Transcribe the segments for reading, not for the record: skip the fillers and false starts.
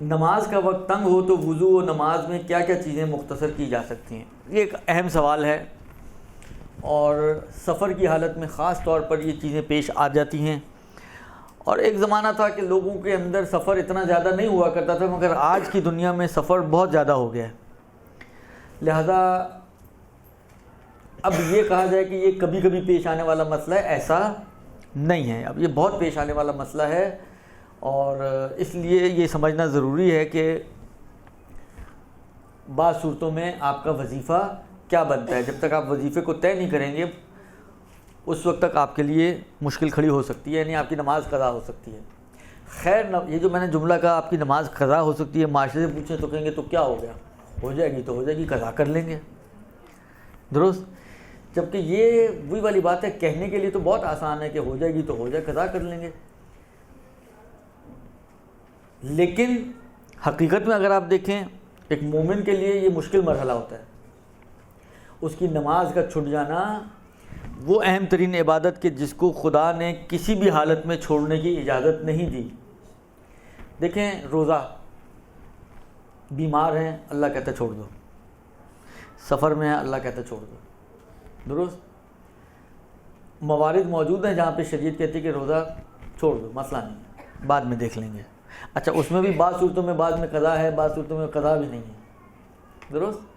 نماز کا وقت تنگ ہو تو وضو و نماز میں کیا کیا چیزیں مختصر کی جا سکتی ہیں؟ یہ ایک اہم سوال ہے، اور سفر کی حالت میں خاص طور پر یہ چیزیں پیش آ جاتی ہیں۔ اور ایک زمانہ تھا کہ لوگوں کے اندر سفر اتنا زیادہ نہیں ہوا کرتا تھا، مگر آج کی دنیا میں سفر بہت زیادہ ہو گیا ہے، لہذا اب یہ کہا جائے کہ یہ کبھی کبھی پیش آنے والا مسئلہ ہے، ایسا نہیں ہے، اب یہ بہت پیش آنے والا مسئلہ ہے۔ اور اس لیے یہ سمجھنا ضروری ہے کہ بعض صورتوں میں آپ کا وظیفہ کیا بنتا ہے۔ جب تک آپ وظیفے کو طے نہیں کریں گے اس وقت تک آپ کے لیے مشکل کھڑی ہو سکتی ہے، یعنی آپ کی نماز قضا ہو سکتی ہے۔ خیر، یہ جو میں نے جملہ کہا آپ کی نماز قضا ہو سکتی ہے، معاشرے سے پوچھیں تو کہیں گے تو کیا ہو گیا، ہو جائے گی تو ہو جائے گی، قضا کر لیں گے، درست؟ جبکہ یہ وہی والی بات ہے، کہنے کے لیے تو بہت آسان ہے کہ ہو جائے گی تو ہو جائے، قضا کر لیں گے، لیکن حقیقت میں اگر آپ دیکھیں ایک مومن کے لیے یہ مشکل مرحلہ ہوتا ہے۔ اس کی نماز کا چھٹ جانا وہ اہم ترین عبادت کہ جس کو خدا نے کسی بھی حالت میں چھوڑنے کی اجازت نہیں دی۔ دیکھیں، روزہ، بیمار ہیں اللہ کہتا ہے چھوڑ دو، سفر میں ہے اللہ کہتا ہے چھوڑ دو، درست؟ موارد موجود ہیں جہاں پہ شریعت کہتی ہے کہ روزہ چھوڑ دو، مسئلہ نہیں ہے، بعد میں دیکھ لیں گے۔ اچھا، اس میں بھی بعض صورتوں میں بعض میں قضا ہے، بعض صورتوں میں قضا بھی نہیں ہے، درست؟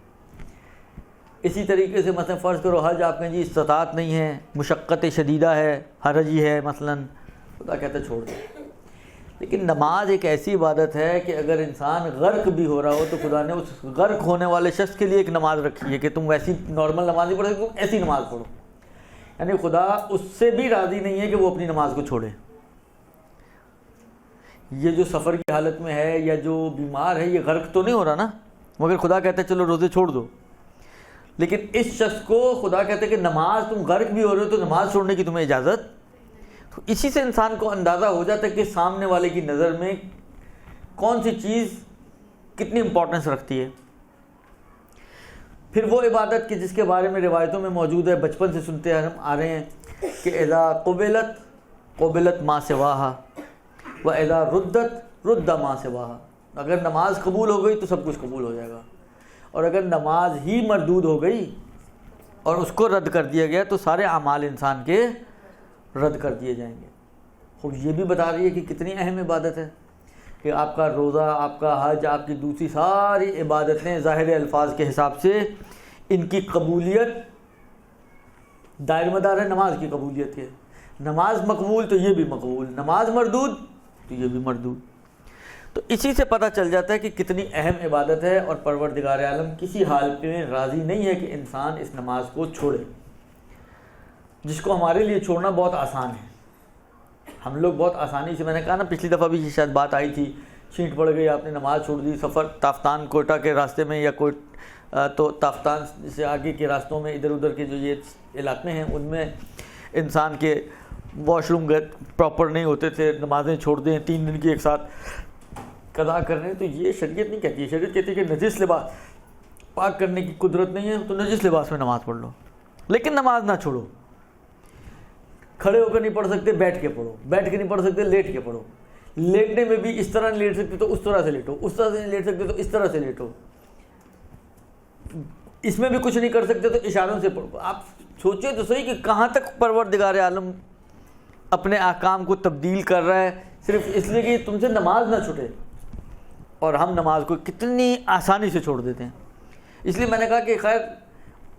اسی طریقے سے مثلا فرض کرو حج آپ میں جی استطاعت نہیں ہے، مشقت شدیدہ ہے، حرج ہی ہے مثلا، خدا کہتا ہے چھوڑ دو۔ لیکن نماز ایک ایسی عبادت ہے کہ اگر انسان غرق بھی ہو رہا ہو تو خدا نے اس غرق ہونے والے شخص کے لیے ایک نماز رکھی ہے کہ تم ویسی نارمل نماز نہیں پڑھو، تم ایسی نماز پڑھو، یعنی خدا اس سے بھی راضی نہیں ہے کہ وہ اپنی نماز کو چھوڑے۔ یہ جو سفر کی حالت میں ہے یا جو بیمار ہے یہ غرق تو نہیں ہو رہا نا، مگر خدا کہتا ہے چلو روزے چھوڑ دو۔ لیکن اس شخص کو خدا کہتا ہے کہ نماز، تم غرق بھی ہو رہے ہو تو نماز چھوڑنے کی تمہیں اجازت۔ تو اسی سے انسان کو اندازہ ہو جاتا ہے کہ سامنے والے کی نظر میں کون سی چیز کتنی امپورٹنس رکھتی ہے۔ پھر وہ عبادت کہ جس کے بارے میں روایتوں میں موجود ہے، بچپن سے سنتے ہم آ رہے ہیں کہ اذا قبلت ما سواہا و اذا رد ما سواہا، اگر نماز قبول ہو گئی تو سب کچھ قبول ہو جائے گا، اور اگر نماز ہی مردود ہو گئی اور اس کو رد کر دیا گیا تو سارے اعمال انسان کے رد کر دیے جائیں گے۔ خوب یہ بھی بتا رہی ہے کہ کتنی اہم عبادت ہے کہ آپ کا روزہ، آپ کا حج، آپ کی دوسری ساری عبادتیں ظاہر الفاظ کے حساب سے ان کی قبولیت دائر مدار ہے نماز کی قبولیت ہے۔ نماز مقبول تو یہ بھی مقبول، نماز مردود تو یہ بھی مردود۔ تو اسی سے پتہ چل جاتا ہے کہ کتنی اہم عبادت ہے، اور پروردگار عالم کسی حال میں راضی نہیں ہے کہ انسان اس نماز کو چھوڑے، جس کو ہمارے لیے چھوڑنا بہت آسان ہے۔ ہم لوگ بہت آسانی سے، میں نے کہا نا پچھلی دفعہ بھی شاید بات آئی تھی، چھینٹ پڑ گئی، آپ نے نماز چھوڑ دی، سفر تافتان کوئٹہ کے راستے میں یا تو تافتان سے آگے کے راستوں میں ادھر ادھر کے جو یہ علاقے ہیں ان میں انسان کے واش روم پراپر نہیں ہوتے تھے، نمازیں چھوڑ دیں 3 دن کی ایک ساتھ قضا کر رہے ہیں، تو یہ شریعت نہیں کہتی ہے۔ شریعت کہتی ہے کہ نجس لباس پاک کرنے کی قدرت نہیں ہے تو نجس لباس میں نماز پڑھ لو، لیکن نماز نہ چھوڑو۔ کھڑے ہو کر نہیں پڑھ سکتے بیٹھ کے پڑھو، بیٹھ کے نہیں پڑھ سکتے لیٹ کے پڑھو، لیٹنے میں بھی اس طرح نہیں لیٹ سکتے تو اس طرح سے لیٹو، اس طرح سے نہیں لیٹ سکتے تو اس طرح سے لیٹو، اس میں بھی کچھ نہیں کر سکتے تو اشاروں سے پڑھو۔ آپ سوچیں تو صحیح کہ کہاں تک پروردگار عالم اپنے احکام کو تبدیل کر رہا ہے صرف اس لیے کہ تم سے نماز نہ چھوٹے، اور ہم نماز کو کتنی آسانی سے چھوڑ دیتے ہیں۔ اس لیے میں نے کہا کہ خیر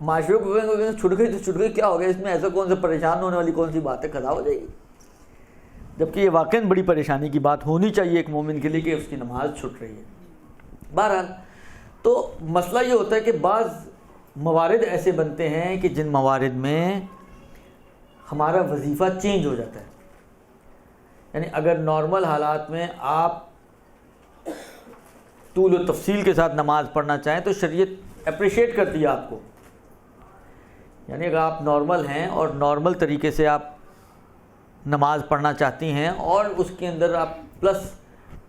معاشرے کو چھٹ گئی تو چھٹ گئی، کیا ہو گیا اس میں، ایسا کون سے پریشان ہونے والی کون سی بات ہے، قضا ہو جائے گی، جبکہ یہ واقعاً بڑی پریشانی کی بات ہونی چاہیے ایک مومن کے لیے کہ اس کی نماز چھٹ رہی ہے۔ بہرحال تو مسئلہ یہ ہوتا ہے کہ بعض موارد ایسے بنتے ہیں کہ جن موارد میں ہمارا وظیفہ چینج ہو جاتا ہے، یعنی اگر نارمل حالات میں آپ طول و تفصیل کے ساتھ نماز پڑھنا چاہیں تو شریعت اپریشیٹ کرتی ہے آپ کو، یعنی اگر آپ نارمل ہیں اور نارمل طریقے سے آپ نماز پڑھنا چاہتی ہیں اور اس کے اندر آپ پلس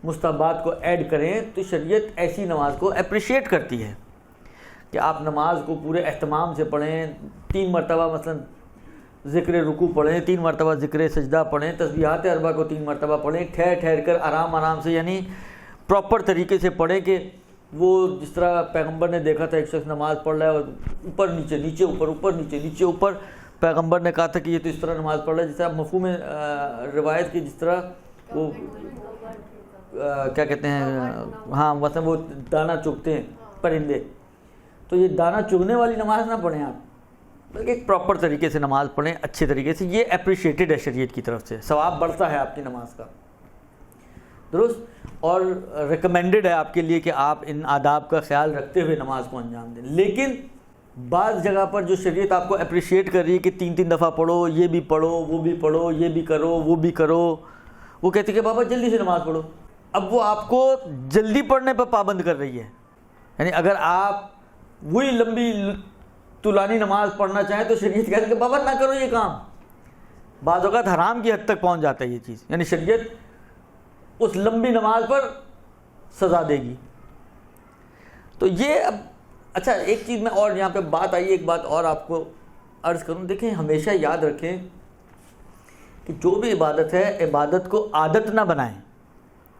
مستحبات کو ایڈ کریں تو شریعت ایسی نماز کو اپریشیٹ کرتی ہے کہ آپ نماز کو پورے اہتمام سے پڑھیں، 3 مرتبہ مثلا ذکر رکوع پڑھیں، 3 مرتبہ ذکر سجدہ پڑھیں، تسبیحات 4 کو 3 مرتبہ پڑھیں، ٹھہر ٹھہر کر آرام آرام سے، یعنی پراپر طریقے سے پڑھیں کہ وہ جس طرح پیغمبر نے دیکھا تھا ایک شخص نماز پڑھ رہا ہے اور اوپر نیچے نیچے اوپر اوپر نیچے نیچے اوپر، پیغمبر نے کہا تھا کہ یہ تو اس طرح نماز پڑھ رہا ہے، جس طرح مفہوم روایت کی جس طرح وہ کیا کہتے ہیں، ہاں مثلا وہ دانہ چگتے ہیں پرندے، تو یہ دانہ چگنے والی نماز نہ پڑھیں آپ، بلکہ ایک پراپر طریقے سے نماز پڑھیں اچھے طریقے سے. یہ اپریشیٹڈ ہے شریعت کی طرف سے، ثواب بڑھتا ہے آپ کی نماز کا، درست، اور ریکمینڈڈ ہے آپ کے لیے کہ آپ ان آداب کا خیال رکھتے ہوئے نماز کو انجام دیں. لیکن بعض جگہ پر جو شریعت آپ کو اپریشیٹ کر رہی ہے کہ 3 دفعہ پڑھو، یہ بھی پڑھو وہ بھی پڑھو، یہ بھی کرو وہ بھی کرو، وہ کہتے ہیں کہ بابا جلدی سے نماز پڑھو. اب وہ آپ کو جلدی پڑھنے پر پابند کر رہی ہے. یعنی اگر آپ وہی لمبی طولانی نماز پڑھنا چاہیں تو شریعت کہتے ہیں کہ بابا نہ کرو یہ کام. بعض اوقات حرام کی حد تک پہنچ جاتا ہے یہ چیز، یعنی شریعت اس لمبی نماز پر سزا دے گی. تو یہ اب اچھا ایک چیز میں اور یہاں پہ بات آئی، ایک بات اور آپ کو عرض کروں. دیکھیں ہمیشہ یاد رکھیں کہ جو بھی عبادت ہے عبادت کو عادت نہ بنائیں،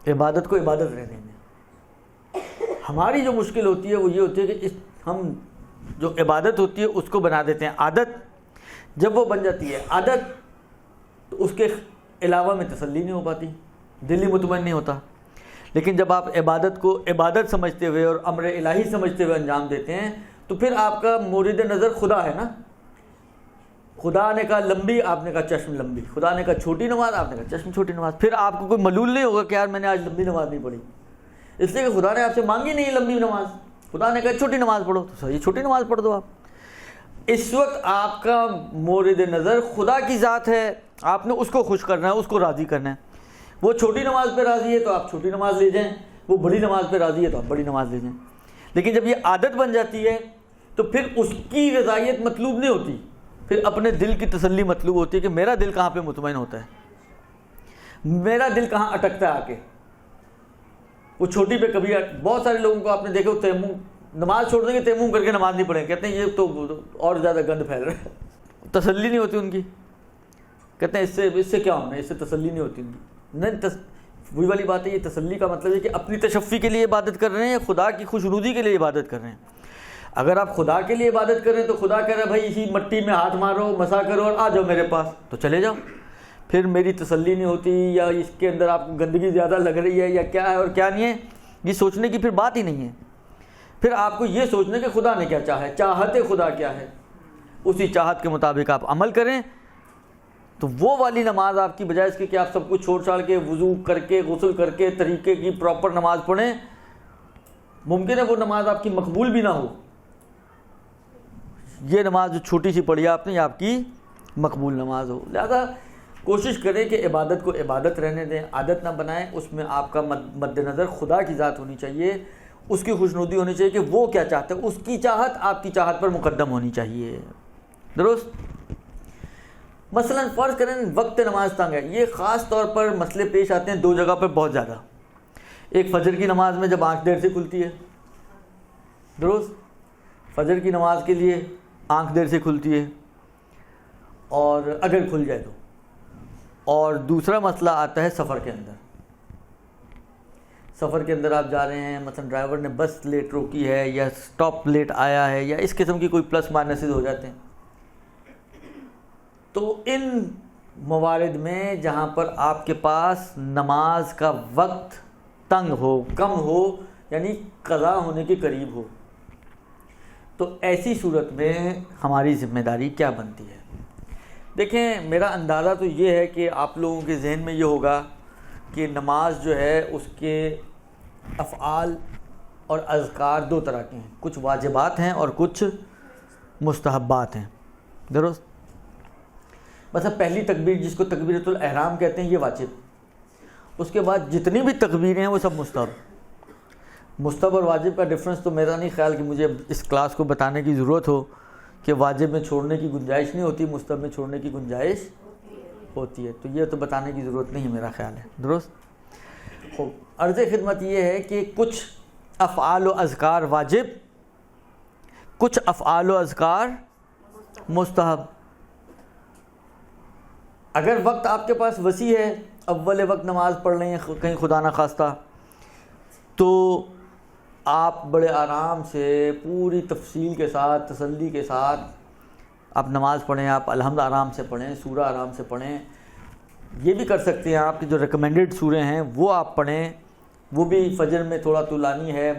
عبادت کو عبادت رہنے دیں. ہماری جو مشکل ہوتی ہے وہ یہ ہوتی ہے کہ ہم جو عبادت ہوتی ہے اس کو بنا دیتے ہیں عادت. جب وہ بن جاتی ہے عادت تو اس کے علاوہ میں تسلی نہیں ہو پاتی، دل ہی مطمئن نہیں ہوتا. لیکن جب آپ عبادت کو عبادت سمجھتے ہوئے اور امر الہی سمجھتے ہوئے انجام دیتے ہیں تو پھر آپ کا مورد نظر خدا ہے نا. خدا نے کہا لمبی، آپ نے کہا چشم لمبی. خدا نے کہا چھوٹی نماز، آپ نے کہا چشم چھوٹی نماز. پھر آپ کو کوئی ملول نہیں ہوگا کہ یار میں نے آج لمبی نماز نہیں پڑھی، اس لیے کہ خدا نے آپ سے مانگی نہیں لمبی نماز. خدا نے کہا چھوٹی نماز پڑھو تو صحیح چھوٹی نماز پڑھ دو آپ. اس وقت آپ کا مورد نظر خدا کی ذات ہے، آپ نے اس کو خوش کرنا ہے، اس کو راضی کرنا ہے. وہ چھوٹی نماز پہ راضی ہے تو آپ چھوٹی نماز لے جائیں، وہ بڑی نماز پہ راضی ہے تو آپ بڑی نماز لے جائیں. لیکن جب یہ عادت بن جاتی ہے تو پھر اس کی رضائیت مطلوب نہیں ہوتی، پھر اپنے دل کی تسلی مطلوب ہوتی ہے کہ میرا دل کہاں پہ مطمئن ہوتا ہے، میرا دل کہاں اٹکتا ہے آ کے. وہ چھوٹی پہ کبھی بہت سارے لوگوں کو آپ نے دیکھا تیمم، نماز چھوڑ دیں گے تیمم کر کے نماز نہیں پڑھیں، کہتے ہیں یہ تو اور زیادہ گند پھیل رہا ہے. تسلی نہیں ہوتی ان کی، کہتے ہیں اس سے کیا ہونا ہے، اس سے تسلی نہیں ہوتی ان کی. نہیں، وہی والی بات ہے. یہ تسلی کا مطلب ہے کہ اپنی تشفی کے لیے عبادت کر رہے ہیں یا خدا کی خوشنودی کے لیے عبادت کر رہے ہیں. اگر آپ خدا کے لیے عبادت کریں تو خدا کہہ رہا ہے بھائی اسی مٹی میں ہاتھ مارو، مسا کرو اور آ جاؤ میرے پاس، تو چلے جاؤ. پھر میری تسلی نہیں ہوتی یا اس کے اندر آپ کو گندگی زیادہ لگ رہی ہے یا کیا ہے اور کیا نہیں ہے، یہ سوچنے کی پھر بات ہی نہیں ہے. پھر آپ کو یہ سوچنا کہ خدا نے کیا چاہا ہے، چاہت خدا کیا ہے، اسی چاہت کے مطابق آپ عمل کریں. تو وہ والی نماز آپ کی بجائے اس کے کہ آپ سب کچھ چھوڑ چھاڑ کے وضو کر کے غسل کر کے طریقے کی پراپر نماز پڑھیں، ممکن ہے وہ نماز آپ کی مقبول بھی نہ ہو. یہ نماز جو چھوٹی سی پڑھی آپ نے یہ آپ کی مقبول نماز ہو. لہذا کوشش کریں کہ عبادت کو عبادت رہنے دیں، عادت نہ بنائیں. اس میں آپ کا مد نظر خدا کی ذات ہونی چاہیے، اس کی خوشنودی ہونی چاہیے کہ وہ کیا چاہتا ہے، اس کی چاہت آپ کی چاہت پر مقدم ہونی چاہیے. درست. مثلا فرض کریں وقت نماز تنگ ہے. یہ خاص طور پر مسئلے پیش آتے ہیں 2 جگہ پر بہت زیادہ. ایک فجر کی نماز میں جب آنکھ دیر سے کھلتی ہے، درست، فجر کی نماز کے لیے آنکھ دیر سے کھلتی ہے اور اگر کھل جائے تو. اور دوسرا مسئلہ آتا ہے سفر کے اندر. سفر کے اندر آپ جا رہے ہیں، مثلا ڈرائیور نے بس لیٹ روکی ہے یا سٹاپ لیٹ آیا ہے یا اس قسم کی کوئی پلس مائنسز ہو جاتے ہیں. تو ان موارد میں جہاں پر آپ کے پاس نماز کا وقت تنگ ہو، کم ہو، یعنی قضا ہونے کے قریب ہو، تو ایسی صورت میں ہماری ذمہ داری کیا بنتی ہے؟ دیکھیں میرا اندازہ تو یہ ہے کہ آپ لوگوں کے ذہن میں یہ ہوگا کہ نماز جو ہے اس کے افعال اور اذکار 2 طرح کے ہیں، کچھ واجبات ہیں اور کچھ مستحبات ہیں. درست. مثلا پہلی تکبیر جس کو تکبیرۃ الاحرام کہتے ہیں یہ واجب. اس کے بعد جتنی بھی تکبیریں ہیں وہ سب مستحب. مستحب اور واجب کا ڈفرنس تو میرا نہیں خیال کہ مجھے اس کلاس کو بتانے کی ضرورت ہو کہ واجب میں چھوڑنے کی گنجائش نہیں ہوتی، مستحب میں چھوڑنے کی گنجائش ہوتی ہے. تو یہ تو بتانے کی ضرورت نہیں میرا خیال ہے. درست. خوب. عرض خدمت یہ ہے کہ کچھ افعال و اذکار واجب، کچھ افعال و اذکار مستحب. اگر وقت آپ کے پاس وسیع ہے، اول وقت نماز پڑھ لیں کہیں خدا نہ خواستہ، تو آپ بڑے آرام سے پوری تفصیل کے ساتھ تسلی کے ساتھ آپ نماز پڑھیں. آپ الحمد آرام سے پڑھیں, سورہ آرام سے پڑھیں. یہ بھی کر سکتے ہیں آپ کی جو ریکمینڈڈ سورے ہیں وہ آپ پڑھیں, وہ بھی فجر میں تھوڑا طولانی ہے,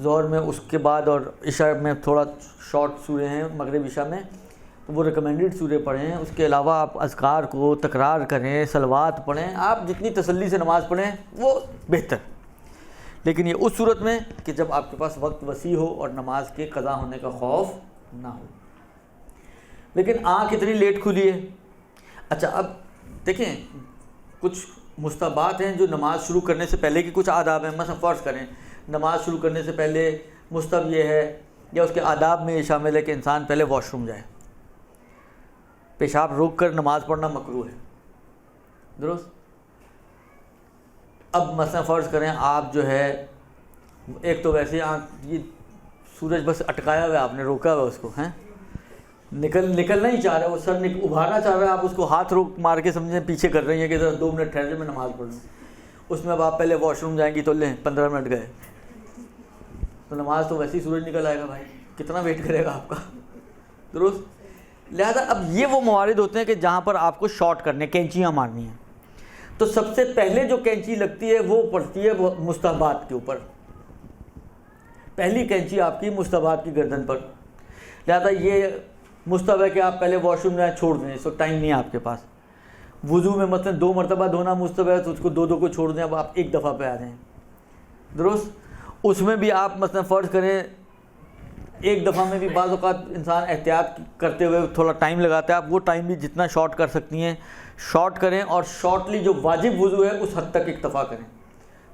ظہر میں اس کے بعد, اور عشاء میں تھوڑا شارٹ سورے ہیں, مغرب عشاء میں, تو وہ ریکمینڈڈ سورے پڑھیں. اس کے علاوہ آپ اذکار کو تکرار کریں, صلوات پڑھیں. آپ جتنی تسلی سے نماز پڑھیں وہ بہتر. لیکن یہ اس صورت میں کہ جب آپ کے پاس وقت وسیع ہو اور نماز کے قضا ہونے کا خوف نہ ہو. لیکن آنکھ اتنی لیٹ کھلی ہے. اچھا اب دیکھیں, کچھ مستحبات ہیں جو نماز شروع کرنے سے پہلے کے کچھ آداب ہیں. مثلا فرض کریں نماز شروع کرنے سے پہلے مستحب یہ ہے, یا اس کے آداب میں یہ شامل ہے کہ انسان پہلے واش روم جائے. پیشاب روک کر نماز پڑھنا مکروہ ہے, درست. اب مثلا فرض کریں آپ جو ہے, ایک تو ویسے یہ سورج بس اٹکایا ہوا ہے, آپ نے روکا ہوا اس کو, ہیں نکلنا ہی چاہ رہا ہے, وہ سر ابھارنا چاہ رہا ہے, آپ اس کو ہاتھ روک مار کے سمجھیں پیچھے کر رہی ہیں کہ 2 منٹ ٹھہر جائے میں نماز پڑھ لوں. اس میں اب آپ پہلے واش روم جائیں گی تو لیں 15 منٹ گئے, تو نماز تو ویسے ہی سورج نکل آئے گا بھائی, کتنا ویٹ کرے گا آپ کا, درست. لہذا اب یہ وہ موارد ہوتے ہیں کہ جہاں پر آپ کو شارٹ کرنے, کینچیاں مارنی ہیں. تو سب سے پہلے جو کینچی لگتی ہے وہ پڑتی ہے مستحبات کے اوپر. پہلی کینچی آپ کی مستحبات کی گردن پر. لہذا یہ مستحب ہے کہ آپ پہلے واش روم جائیں, چھوڑ دیں, اس وقت ٹائم نہیں ہے آپ کے پاس. وضو میں مثلا 2 مرتبہ دھونا مستحب ہے, تو اس کو 2 کو چھوڑ دیں, اب آپ 1 دفعہ پہ آ جائیں, درست. اس میں بھی آپ مثلا فرض کریں 1 دفعہ میں بھی بعض اوقات انسان احتیاط کرتے ہوئے تھوڑا ٹائم لگاتا ہے. آپ وہ ٹائم بھی جتنا شارٹ کر سکتی ہیں شارٹ کریں, اور شارٹلی جو واجب وضو ہے اس حد تک اکتفا کریں.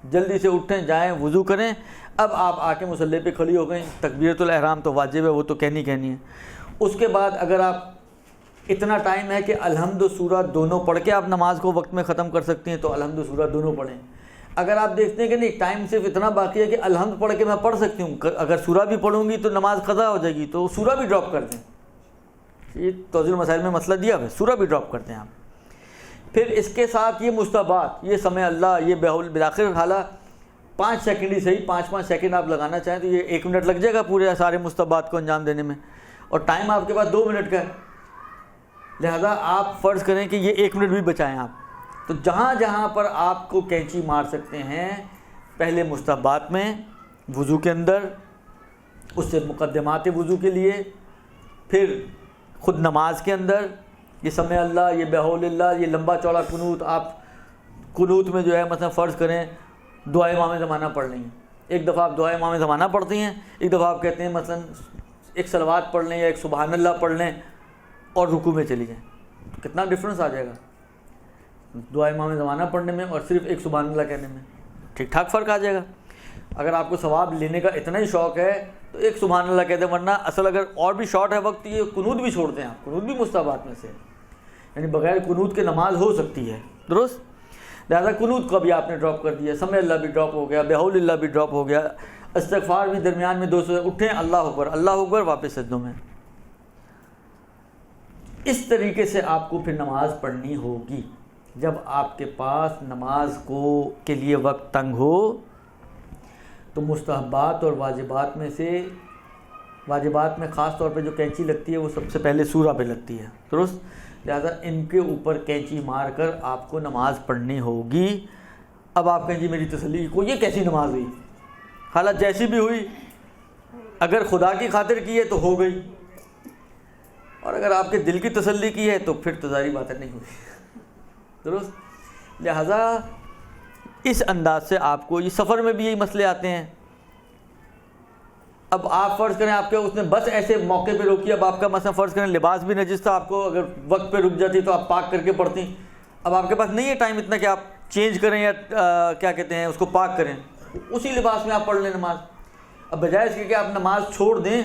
جلدی سے اٹھیں, جائیں, وضو کریں. اب آپ آ کے مصلی پہ کھڑی ہو گئیں, تکبیرۃ الاحرام تو واجب ہے, وہ تو کہنی ہے. اس کے بعد اگر آپ اتنا ٹائم ہے کہ الحمد و سورہ دونوں پڑھ کے آپ نماز کو وقت میں ختم کر سکتی ہیں تو الحمد و سورہ دونوں پڑھیں. اگر آپ دیکھتے ہیں کہ نہیں ٹائم صرف اتنا باقی ہے کہ الحمد پڑھ کے میں پڑھ سکتی ہوں, اگر سورہ بھی پڑھوں گی تو نماز قضا ہو جائے گی, تو سورہ بھی ڈراپ کر دیں. یہ توضیح المسائل میں مسئلہ دیا ہے, سورہ بھی ڈراپ کرتے ہیں آپ. پھر اس کے ساتھ یہ مستحبات, یہ سمع اللہ, یہ بالآخر حالہ 5 سیکنڈ ہی صحیح, 5 سیکنڈ آپ لگانا چاہیں تو یہ 1 منٹ لگ جائے گا پورے سارے مستحبات کو انجام دینے میں, اور ٹائم آپ کے پاس 2 منٹ کا ہے. لہذا آپ فرض کریں کہ یہ 1 منٹ بھی بچائیں آپ. تو جہاں جہاں پر آپ کو کینچی مار سکتے ہیں, پہلے مستحبات میں, وضو کے اندر, اس سے مقدمات وضو کے لیے, پھر خود نماز کے اندر یہ سمع اللہ, یہ بحول اللہ, یہ لمبا چوڑا قنوت. آپ قنوت میں جو ہے مثلا فرض کریں دعائے امام زمانہ پڑھ لیں, 1 دفعہ آپ دعائے امام زمانہ پڑھتی ہیں, 1 دفعہ آپ کہتے ہیں مثلا ایک صلوات پڑھ لیں یا ایک سبحان اللہ پڑھ لیں اور رکوع میں چلی جائیں. کتنا ڈفرینس آ جائے گا دعا امام زمانہ پڑھنے میں اور صرف ایک سبحان اللہ کہنے میں, ٹھیک ٹھاک فرق آ جائے گا. اگر آپ کو ثواب لینے کا اتنا ہی شوق ہے تو ایک سبحان اللہ کہتے ہیں, ورنہ اصل اگر اور بھی شارٹ ہے وقت, یہ قنوت بھی چھوڑ دیں آپ. قنوت بھی مستحبات میں سے, یعنی بغیر قنوت کے نماز ہو سکتی ہے, درست. لہذا قنوت کو بھی آپ نے ڈراپ کر دیا, سمع اللہ بھی ڈراپ ہو گیا, بحول اللہ بھی ڈراپ ہو گیا, استغفار بھی درمیان میں 200 اٹھیں, اللہ اکبر, واپس سجدوں میں. اس طریقے سے آپ کو پھر نماز پڑھنی ہوگی. جب آپ کے پاس نماز کے لیے وقت تنگ ہو تو مستحبات اور واجبات میں سے, واجبات میں خاص طور پہ جو کینچی لگتی ہے وہ سب سے پہلے سورہ پہ لگتی ہے, درست. لہذا ان کے اوپر کینچی مار کر آپ کو نماز پڑھنی ہوگی. اب آپ کہیں جی میری تسلی کو یہ کیسی نماز ہوئی, حالت جیسی بھی ہوئی, اگر خدا کی خاطر کی ہے تو ہو گئی, اور اگر آپ کے دل کی تسلی کی ہے تو پھر تو ظاہری بات نہیں ہوئی, درست. لہذا اس انداز سے آپ کو, یہ سفر میں بھی یہی مسئلے آتے ہیں. اب آپ فرض کریں آپ کے اس نے بس ایسے موقع پہ روکی, اب آپ کا مثلا فرض کریں لباس بھی نجس تھا, آپ کو اگر وقت پہ رک جاتی تو آپ پاک کر کے پڑھتی. اب آپ کے پاس نہیں ہے ٹائم اتنا کہ آپ چینج کریں یا کیا کہتے ہیں اس کو پاک کریں, اسی لباس میں آپ پڑھ لیں نماز. اب بجائے اس کے کہ آپ نماز چھوڑ دیں,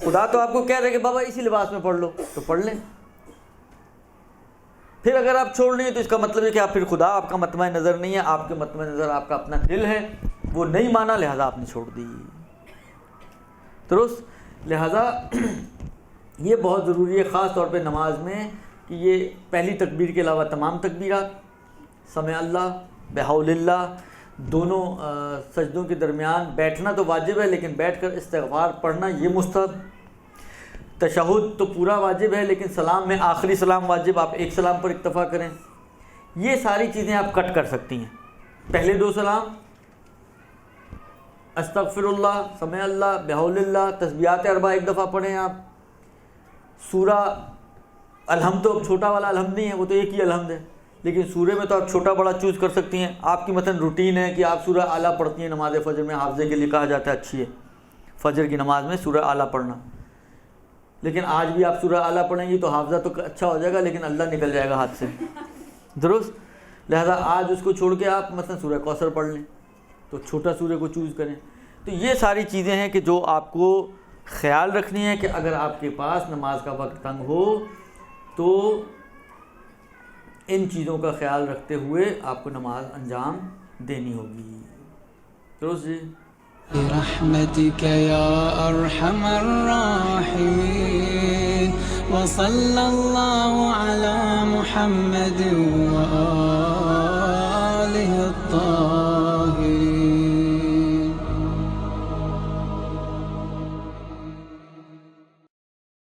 خدا تو آپ کو کہہ رہے کہ بابا اسی لباس میں پڑھ لو, تو پڑھ لیں. پھر اگر آپ چھوڑ لیں تو اس کا مطلب ہے کہ آپ پھر خدا آپ کا مطمع نظر نہیں ہے, آپ کے مطمع نظر آپ کا اپنا دل ہے, وہ نہیں مانا, لہذا آپ نے چھوڑ دی, درست. لہذا یہ بہت ضروری ہے خاص طور پہ نماز میں کہ یہ پہلی تکبیر کے علاوہ تمام تکبیرات, سمع اللہ, بحول اللہ, دونوں سجدوں کے درمیان بیٹھنا تو واجب ہے، لیکن بیٹھ کر استغفار پڑھنا یہ مستحب۔ تشہد تو پورا واجب ہے، لیکن سلام میں آخری سلام واجب، آپ ایک سلام پر اکتفا کریں۔ یہ ساری چیزیں آپ کٹ کر سکتی ہیں۔ پہلے 2 سلام استغفر اللہ، سمع اللہ، بحول اللہ، تسبیحات 4 ایک دفعہ پڑھیں آپ۔ سورہ الحمد تو چھوٹا والا الحمد نہیں ہے، وہ تو ایک ہی الحمد ہے، لیکن سورہ میں تو آپ چھوٹا بڑا چوز کر سکتی ہیں۔ آپ کی مثلا روٹین ہے کہ آپ سورہ اعلیٰ پڑھتی ہیں نماز فجر میں، حافظے کے لیے کہا جاتا ہے اچھی ہے فجر کی نماز میں سورہ اعلیٰ پڑھنا، لیکن آج بھی آپ سورہ اعلیٰ پڑھیں گی تو حافظہ تو اچھا ہو جائے گا، لیکن اللہ نکل جائے گا ہاتھ سے، درست؟ لہذا آج اس کو چھوڑ کے آپ مثلا سورہ کوثر پڑھ لیں، تو چھوٹا سورہ کو چوز کریں۔ تو یہ ساری چیزیں ہیں کہ جو آپ کو خیال رکھنی ہے کہ اگر آپ کے پاس نماز کا وقت تنگ ہو تو ان چیزوں کا خیال رکھتے ہوئے آپ کو نماز انجام دینی ہوگی، درست جی؟ برحمتك يا أرحم الراحمين وصلى الله على محمد وآله الطاهرين